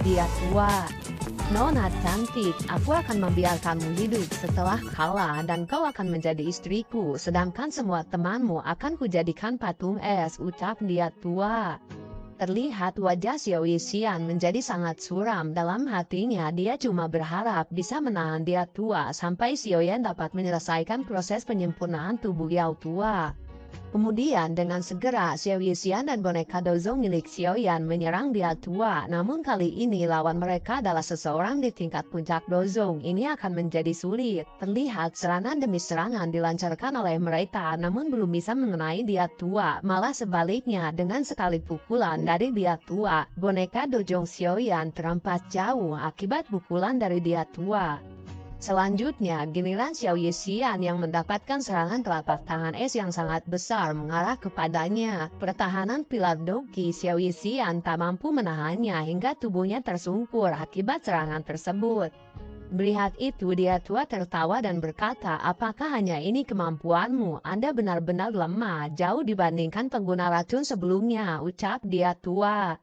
Dia tua. Nona cantik, aku akan membiarkanmu hidup setelah kalah dan kau akan menjadi istriku, sedangkan semua temanmu akan kujadikan patung es, ucap dia tua. Terlihat wajah Xiao Yixian menjadi sangat suram. Dalam hatinya dia cuma berharap bisa menahan dia tua sampai Xiao Yan dapat menyelesaikan proses penyempurnaan tubuh Yao tua. Kemudian dengan segera Xiao Yixian dan boneka dozong milik Xiao Yan menyerang dia tua. Namun kali ini lawan mereka adalah seseorang di tingkat puncak dozong. Ini akan menjadi sulit. Terlihat serangan demi serangan dilancarkan oleh mereka namun belum bisa mengenai dia tua. Malah sebaliknya dengan sekali pukulan dari dia tua, boneka dozong Xiao Yan terempas jauh akibat pukulan dari dia tua. Selanjutnya, giliran Xiao Yixian yang mendapatkan serangan telapak tangan es yang sangat besar mengarah kepadanya. Pertahanan pilar Doki Xiao Yixian tak mampu menahannya hingga tubuhnya tersungkur akibat serangan tersebut. Melihat itu dia tua tertawa dan berkata, apakah hanya ini kemampuanmu? Anda benar-benar lemah, jauh dibandingkan pengguna racun sebelumnya, ucap dia tua.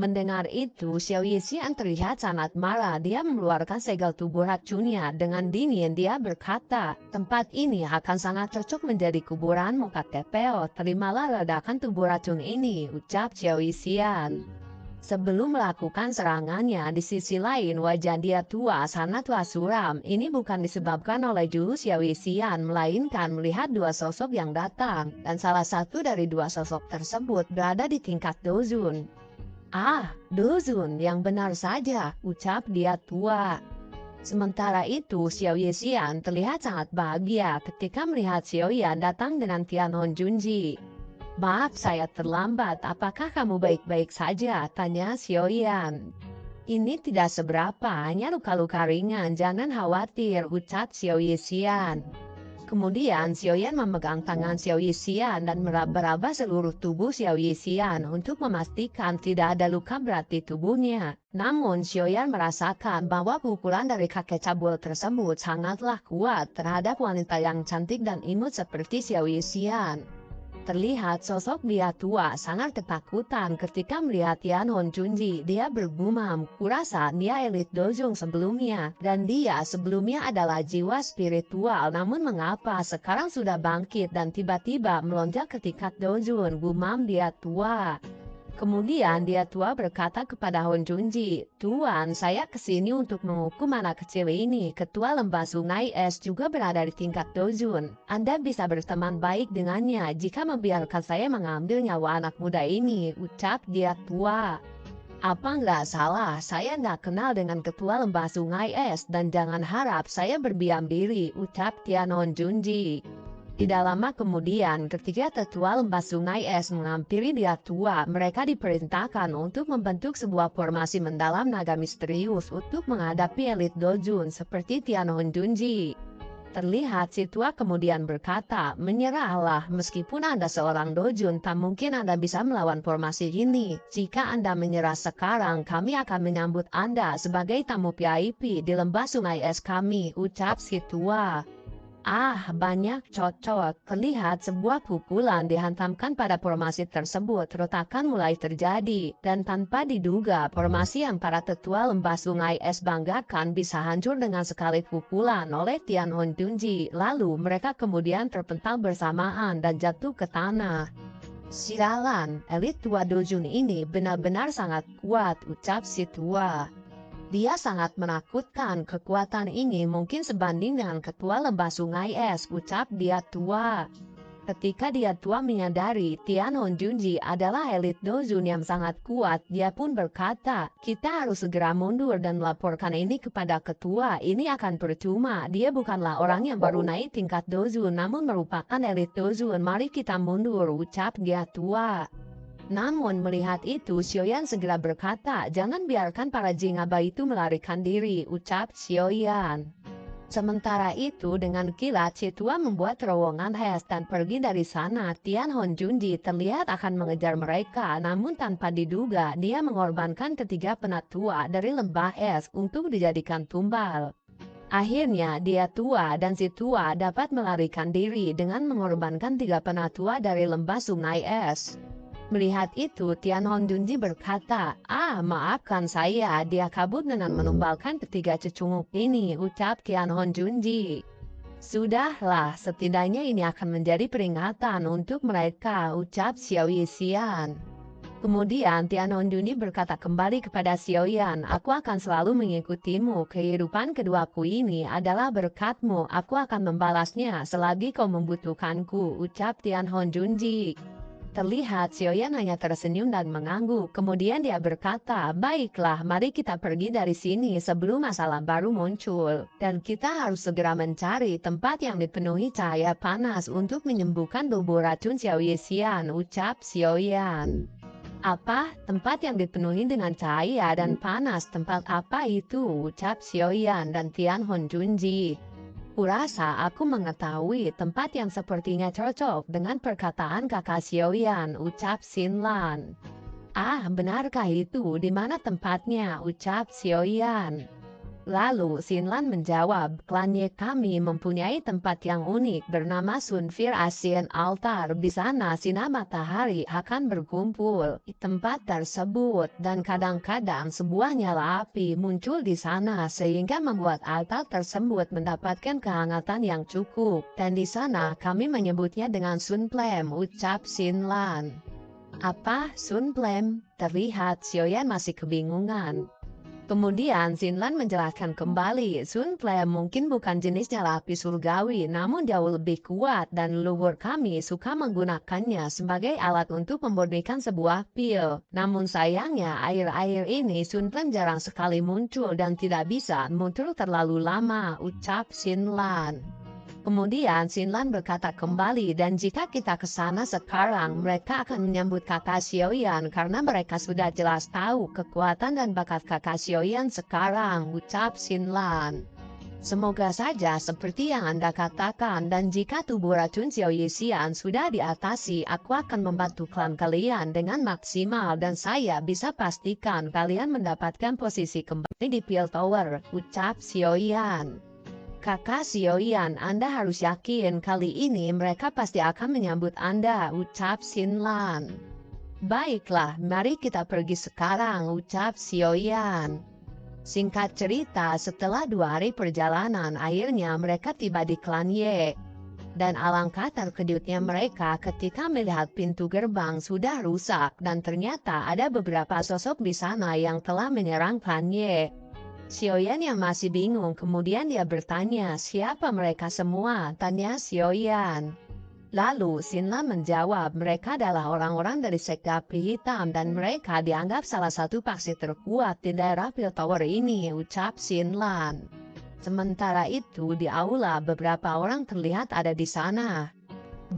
Mendengar itu, Xiao Yixian terlihat sangat marah. Dia mengeluarkan segel tubuh racunnya. Dengan dingin dia berkata, tempat ini akan sangat cocok menjadi kuburanmu kakek Peo. Terimalah ledakan tubuh racun ini, ucap Xiao Yixian. Sebelum melakukan serangannya, di sisi lain wajah dia tua sangatlah suram. Ini bukan disebabkan oleh jurus Xiao Yixian, melainkan melihat dua sosok yang datang. Dan salah satu dari dua sosok tersebut berada di tingkat Dozun. Ah, Dozun, yang benar saja, ucap dia tua. Sementara itu, Xiao Yixian terlihat sangat bahagia ketika melihat Xiao Yan datang dengan Tianhong Junji. Maaf saya terlambat, apakah kamu baik-baik saja? Tanya Xiao Yan. Ini tidak seberapa, hanya luka-luka ringan, jangan khawatir, ucap Xiao Yixian. Kemudian Xiao Yan memegang tangan Xiao Yixian dan meraba-raba seluruh tubuh Xiao Yixian untuk memastikan tidak ada luka berat di tubuhnya. Namun Xiao Yan merasakan bahwa pukulan dari kakek cabul tersebut sangatlah kuat terhadap wanita yang cantik dan imut seperti Xiao Yixian. Terlihat sosok dia tua sangat ketakutan ketika melihat Tianhong Junji. Dia bergumam, kurasa dia elit dojong sebelumnya, dan dia sebelumnya adalah jiwa spiritual. Namun mengapa sekarang sudah bangkit dan tiba-tiba melonjak ke tingkat dojun, gumam dia tua. Kemudian dia tua berkata kepada Hon Junji, Tuan, saya kesini untuk menghukum anak kecil ini. Ketua lembah sungai es juga berada di tingkat dojun. Anda bisa berteman baik dengannya jika membiarkan saya mengambil nyawa anak muda ini, ucap dia tua. Apa nggak salah, saya nggak kenal dengan ketua lembah sungai es dan jangan harap saya berdiam diri, ucap Tianhong Junji. Tidak lama kemudian, ketika tetua lembah sungai es menghampiri dia tua, mereka diperintahkan untuk membentuk sebuah formasi mendalam naga misterius untuk menghadapi elit dojun seperti Tianhong Junji. Terlihat si tua kemudian berkata, menyerahlah, meskipun Anda seorang dojun, tak mungkin Anda bisa melawan formasi ini. Jika Anda menyerah sekarang, kami akan menyambut Anda sebagai tamu VIP di lembah sungai es kami, ucap si tua. Ah, banyak cocok. Terlihat sebuah pukulan dihantamkan pada formasi tersebut. Retakan mulai terjadi, dan tanpa diduga, formasi yang para tetua lembah sungai es banggakan bisa hancur dengan sekali pukulan oleh Tianhong Junji. Lalu mereka kemudian terpental bersamaan dan jatuh ke tanah. Sialan, elit tua dojun ini benar-benar sangat kuat, ucap si tua. Dia sangat menakutkan, kekuatan ini mungkin sebanding dengan ketua lembah sungai es, ucap dia tua. Ketika dia tua menyadari Tianhong Junji adalah elit dojun yang sangat kuat, dia pun berkata, kita harus segera mundur dan melaporkan ini kepada ketua. Ini akan percuma, dia bukanlah orang yang baru naik tingkat dojun namun merupakan elit dojun. Mari kita mundur, ucap dia tua. Namun melihat itu Xiao Yan segera berkata, jangan biarkan para jingaba itu melarikan diri, ucap Xiao Yan. Sementara itu dengan kilat si tua membuat terowongan es dan pergi dari sana. Tianhong Junji terlihat akan mengejar mereka, namun tanpa diduga dia mengorbankan ketiga penatua dari lembah es untuk dijadikan tumbal. Akhirnya dia tua dan si tua dapat melarikan diri dengan mengorbankan tiga penatua dari lembah sungai es. Melihat itu, Tian Hon Junji berkata, maafkan saya, dia kabur dengan menumbalkan ketiga cecunguk ini, ucap Tian Hon Junji. Sudahlah, setidaknya ini akan menjadi peringatan untuk mereka, ucap Xiao Yixian. Kemudian Tian Hon Junji berkata kembali kepada Xiao Yan, aku akan selalu mengikutimu, kehidupan keduaku ini adalah berkatmu, aku akan membalasnya selagi kau membutuhkanku, ucap Tian Hon Junji. Terlihat Xiao Yan hanya tersenyum dan mengangguk, kemudian dia berkata, baiklah, mari kita pergi dari sini sebelum masalah baru muncul, dan kita harus segera mencari tempat yang dipenuhi cahaya panas untuk menyembuhkan tubuh racun Xiao Yixian, ucap Xiao Yan. Apa? Tempat yang dipenuhi dengan cahaya dan panas, tempat apa itu? Ucap Xiao Yan dan Tian Hon Junji. Kurasa aku mengetahui tempat yang sepertinya cocok dengan perkataan kakak Xiao Yan, ucap Xin Lan. Benarkah itu? Di mana tempatnya? Ucap Xiao Yan. Lalu Xin Lan menjawab, klannya kami mempunyai tempat yang unik bernama Sunfir Asian Altar. Di sana sinar matahari akan berkumpul di tempat tersebut dan kadang-kadang sebuah nyala api muncul di sana sehingga membuat altar tersebut mendapatkan kehangatan yang cukup. Dan di sana kami menyebutnya dengan Sunflame, ucap Xin Lan. Apa? Sunflame? Terlihat Xiao Yan masih kebingungan. Kemudian Xin Lan menjelaskan kembali, Sunflame mungkin bukan jenis nyala api surgawi, namun jauh lebih kuat dan leluhur kami suka menggunakannya sebagai alat untuk memurnikan sebuah pil. Namun sayangnya air-air ini Sunflame jarang sekali muncul dan tidak bisa muncul terlalu lama, ucap Xin Lan. Kemudian Xin Lan berkata kembali, dan jika kita ke sana sekarang, mereka akan menyambut kakak Xiao Yan karena mereka sudah jelas tahu kekuatan dan bakat kakak Xiao Yan sekarang, ucap Xin Lan. Semoga saja seperti yang Anda katakan, dan jika tubuh racun Xiao Yixian sudah diatasi, aku akan membantu klan kalian dengan maksimal dan saya bisa pastikan kalian mendapatkan posisi kembali di Pil Tower, ucap Xiao Yan. Kakak Xiao Yan, Anda harus yakin kali ini mereka pasti akan menyambut Anda, ucap Xin Lan. Baiklah, mari kita pergi sekarang, ucap Xiao Yan. Singkat cerita, setelah 2 hari perjalanan, akhirnya mereka tiba di klan Ye. Dan alangkah terkejutnya mereka ketika melihat pintu gerbang sudah rusak dan ternyata ada beberapa sosok di sana yang telah menyerang klan Ye. Xiao Yan yang masih bingung, kemudian dia bertanya, siapa mereka semua? Tanya Xiao Yan. Lalu Xin Lan menjawab, mereka adalah orang-orang dari sekte api hitam dan mereka dianggap salah satu paksi terkuat di daerah Pil Tower ini, ucap Xin Lan. Sementara itu di aula beberapa orang terlihat ada di sana.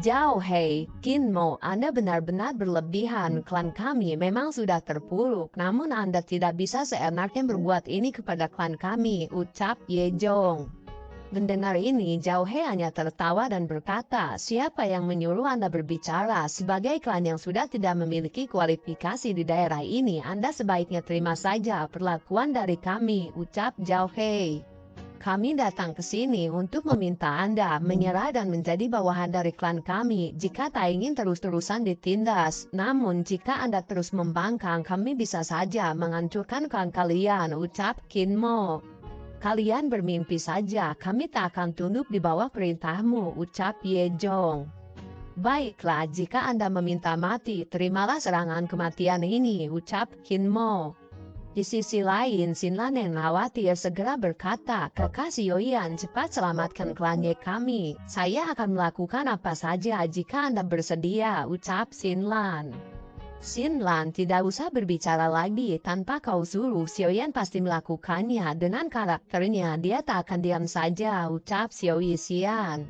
Zhao Hei, Qin Mo, Anda benar-benar berlebihan, klan kami memang sudah terpuruk, namun Anda tidak bisa seenaknya berbuat ini kepada klan kami, ucap Ye Zhong. Mendengar ini, Zhao Hei hanya tertawa dan berkata, siapa yang menyuruh Anda berbicara? Sebagai klan yang sudah tidak memiliki kualifikasi di daerah ini, Anda sebaiknya terima saja perlakuan dari kami, ucap Zhao Hei. Kami datang ke sini untuk meminta Anda menyerah dan menjadi bawahan dari klan kami jika tak ingin terus-terusan ditindas. Namun jika Anda terus membangkang, kami bisa saja menghancurkan klan kalian, ucap Qin Mo. Kalian bermimpi saja, kami tak akan tunduk di bawah perintahmu, ucap Ye Zhong. Baiklah, jika Anda meminta mati, terimalah serangan kematian ini, ucap Qin Mo. Di sisi lain, Xin Lan yang khawatir segera berkata, kakak Xiao Yan, cepat selamatkan klannya kami. Saya akan melakukan apa saja jika Anda bersedia, ucap Xin Lan. Xin Lan, tidak usah berbicara lagi, tanpa kau suruh Xiao Yan pasti melakukannya. Dengan karakternya, dia tak akan diam saja, ucap Xiao Yixian.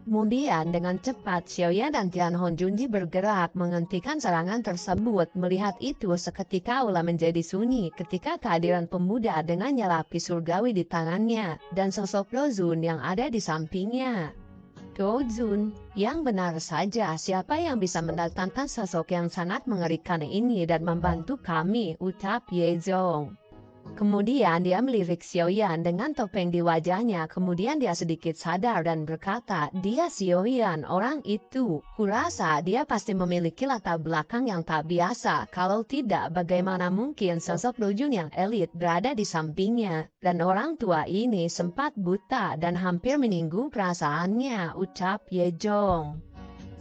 Kemudian dengan cepat Xiao Yan dan Tian Hon Junji bergerak menghentikan serangan tersebut. Melihat itu seketika aula menjadi sunyi ketika kehadiran pemuda dengan nyala api surgawi di tangannya dan sosok Dozun yang ada di sampingnya. Dozun, yang benar saja, siapa yang bisa mendatangkan sosok yang sangat mengerikan ini dan membantu kami, ucap Ye Zhong. Kemudian dia melirik Xiaoyan dengan topeng di wajahnya. Kemudian dia sedikit sadar dan berkata, dia Xiaoyan, orang itu. Kurasa dia pasti memiliki latar belakang yang tak biasa. Kalau tidak, bagaimana mungkin sosok Dojun yang elit berada di sampingnya. Dan orang tua ini sempat buta dan hampir menyinggung perasaannya, ucap Ye Jong.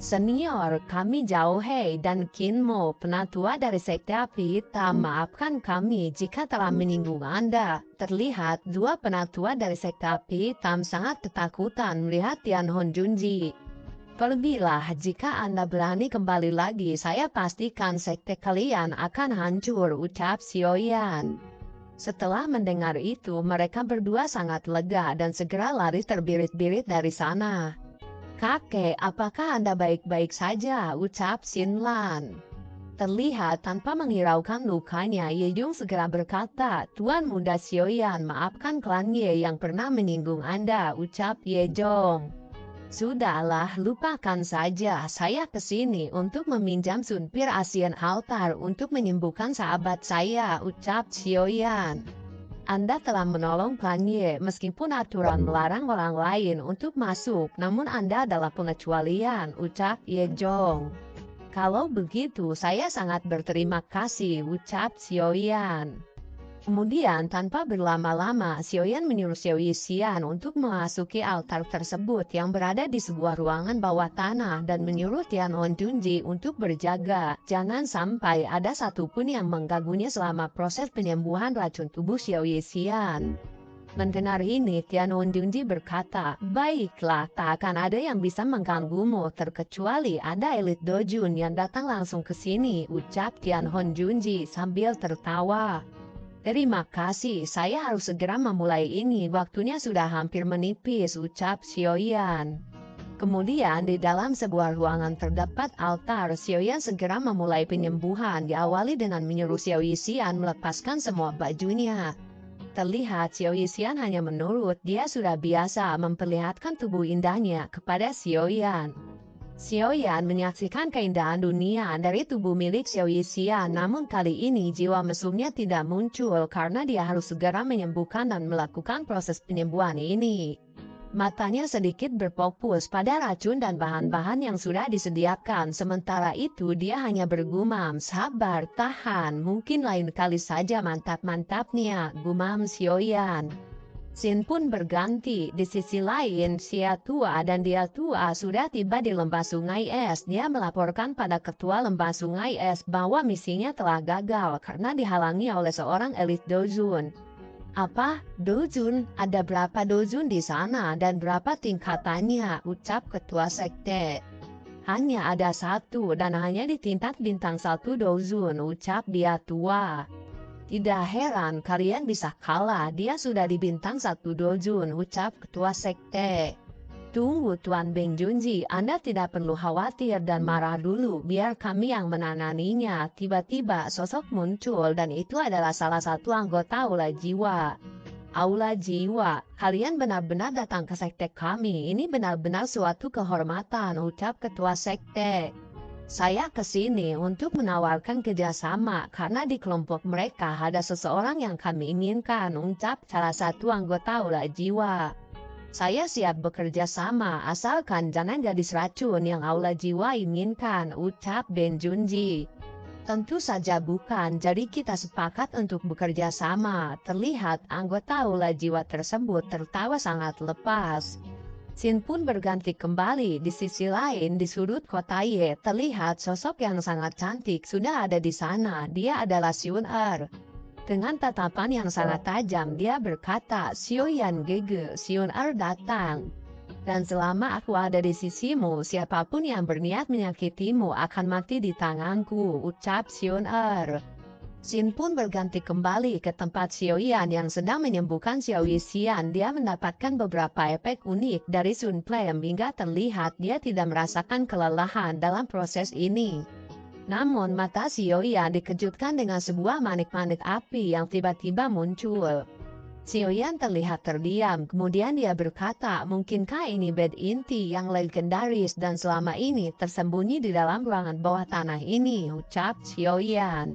Senior, kami Zhao Hei dan Qin Mo, penatua dari Sekte Api Hitam, maafkan kami jika telah menyinggung Anda. Terlihat dua penatua dari Sekte Api Hitam sangat ketakutan melihat Tian Hon Junji. Pergilah, jika Anda berani kembali lagi, saya pastikan sekte kalian akan hancur, ucap Xiaoyan. Setelah mendengar itu, mereka berdua sangat lega dan segera lari terbirit-birit dari sana. Kakek, apakah Anda baik-baik saja? Ucap Xin Lan. Terlihat tanpa menghiraukan lukanya, Ye Jong segera berkata, Tuan Muda Xiaoyan, maafkan klan Ye yang pernah menyinggung Anda, ucap Ye Jong. Sudahlah, lupakan saja, saya kesini untuk meminjam Sunpir Asian Altar untuk menyembuhkan sahabat saya, ucap Xiaoyan. Anda telah menolong klan Ye, meskipun aturan melarang orang lain untuk masuk, namun Anda adalah pengecualian, ucap Ye Jong. Kalau begitu, saya sangat berterima kasih, ucap Xiaoyan. Kemudian tanpa berlama-lama, Xiaoyan menyuruh Xiao Yixian untuk memasuki altar tersebut yang berada di sebuah ruangan bawah tanah dan menyuruh Tian Hon Junji untuk berjaga. Jangan sampai ada satupun yang mengganggunya selama proses penyembuhan racun tubuh Xiao Yixian. Mendengar ini, Tian Hon Junji berkata, baiklah, tak akan ada yang bisa mengganggumu terkecuali ada elit Dojun yang datang langsung ke sini, ucap Tian Hon Junji sambil tertawa. Terima kasih, saya harus segera memulai ini, waktunya sudah hampir menipis, ucap Xiaoyan. Kemudian di dalam sebuah ruangan terdapat altar, Xiaoyan segera memulai penyembuhan, diawali dengan menyuruh Xiao Yixian melepaskan semua bajunya. Terlihat Xiao Yixian hanya menurut, dia sudah biasa memperlihatkan tubuh indahnya kepada Xiaoyan. Xiaoyan menyaksikan keindahan dunia dari tubuh milik Xiao Yixian, namun kali ini jiwa mesumnya tidak muncul karena dia harus segera menyembuhkan dan melakukan proses penyembuhan ini. Matanya sedikit berfokus pada racun dan bahan-bahan yang sudah disediakan, sementara itu dia hanya bergumam, sabar, tahan, mungkin lain kali saja, mantap-mantapnya, gumam Xiaoyan. Xin pun berganti, di sisi lain Xia Tua dan Dia Tua sudah tiba di lembah sungai es. Dia melaporkan pada ketua lembah sungai es bahwa misinya telah gagal karena dihalangi oleh seorang elit Dojun. Apa? Dojun? Ada berapa Dojun di sana dan berapa tingkatannya? Ucap ketua sekte. Hanya ada satu dan hanya di tingkat bintang 1 Dojun, ucap Dia Tua. Tidak heran kalian bisa kalah, dia sudah di bintang 1 Dojun, ucap ketua sekte. Tunggu Tuan Beng Junji, Anda tidak perlu khawatir dan marah dulu, biar kami yang menanganinya. Tiba-tiba sosok muncul dan itu adalah salah satu anggota Aula Jiwa. Aula Jiwa, kalian benar-benar datang ke sekte kami, ini benar-benar suatu kehormatan, ucap ketua sekte. Saya kesini untuk menawarkan kerjasama karena di kelompok mereka ada seseorang yang kami inginkan, ucap salah satu anggota Aula Jiwa. Saya siap bekerja sama asalkan jangan gadis racun yang Aula Jiwa inginkan, ucap Ben Junji. Tentu saja bukan, jadi kita sepakat untuk bekerja sama. Terlihat anggota Aula Jiwa tersebut tertawa sangat lepas. Xin pun berganti kembali, di sisi lain di sudut kota Ye terlihat sosok yang sangat cantik sudah ada di sana, dia adalah Xun Er. Dengan tatapan yang sangat tajam dia berkata, Xiaoyan Gege, Xun Er datang. Dan selama aku ada di sisimu, siapapun yang berniat menyakitimu akan mati di tanganku, ucap Xun Er. Xin pun berganti kembali ke tempat Xiaoyan yang sedang menyembuhkan Xiao Yixian. Dia mendapatkan beberapa efek unik dari Sun Flame hingga terlihat dia tidak merasakan kelelahan dalam proses ini. Namun mata Xiaoyan dikejutkan dengan sebuah manik-manik api yang tiba-tiba muncul. Xiaoyan terlihat terdiam, kemudian dia berkata, mungkinkah ini bed inti yang legendaris dan selama ini tersembunyi di dalam ruangan bawah tanah ini, ucap Xiaoyan.